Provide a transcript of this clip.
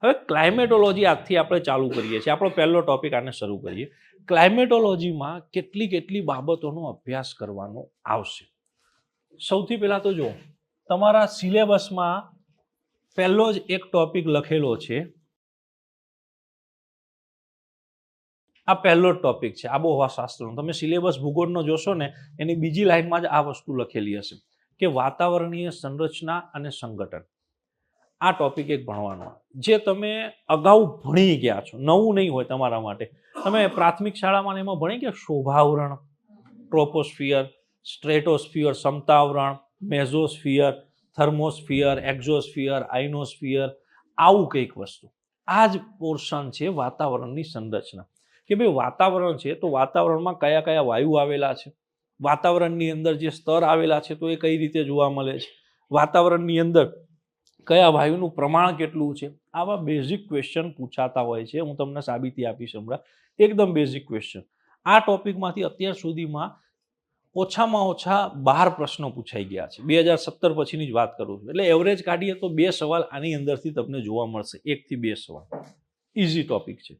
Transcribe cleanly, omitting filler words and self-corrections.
હવે ક્લાઇમેટોલોજી આજથી આપણે ચાલુ કરીએ છીએ. આપણો પહેલો ટોપિક આને શરૂ કરીએ. ક્લાઇમેટોલોજીમાં કેટલી બાબતોનો અભ્યાસ કરવાનો આવશે. સૌથી પહેલાં તો જો તમારા સિલેબસમાં પહેલો જ એક ટોપિક લખેલો છે. આ પહેલો જ ટોપિક છે આબોહવા શાસ્ત્રનો. તમે સિલેબસ ભૂગોળનો જોશો ને એની બીજી લાઈનમાં જ આ વસ્તુ લખેલી હશે કે વાતાવરણીય સંરચના અને સંગઠન. આ ટોપિક એક ભણવાનો જે તમે અગાઉ ભણી ગયા છો, નવું નહીં હોય તમારા માટે. તમે પ્રાથમિક શાળામાં એમાં ભણી ગયા શોભાવરણ, ટ્રોપોસ્ફિયર, સ્ટ્રેટોસ્ફિયર, સમતાવરણ, મેઝોસ્ફિયર, થર્મોસ્ફિયર, એક્ઝોસ્ફિયર, આઇનોસ્ફિયર, આવું કંઈક વસ્તુ. આ જ પોર્શન છે વાતાવરણની સંરચના કે ભાઈ વાતાવરણ છે તો વાતાવરણમાં કયા કયા વાયુ આવેલા છે, વાતાવરણની અંદર જે સ્તર આવેલા છે તો એ કઈ રીતે જોવા મળે છે, વાતાવરણની અંદર કયા વાયુનું પ્રમાણ કેટલું છે. આવા બેઝિક ક્વેશ્ચન પૂછાતા હોય છે. હું તમને સાબિતી આપીશ હમણાં. એકદમ બેઝિક ક્વેશ્ચન. આ ટોપિકમાંથી અત્યાર સુધીમાં ઓછામાં ઓછા 12 પ્રશ્નો પૂછાઈ ગયા છે. 2017 પછીની જ વાત કરું છું. એટલે એવરેજ કાઢીએ તો 2 સવાલ આની અંદરથી તમને જોવા મળશે. 1 થી 2 સવાલ. ઇઝી ટોપિક છે.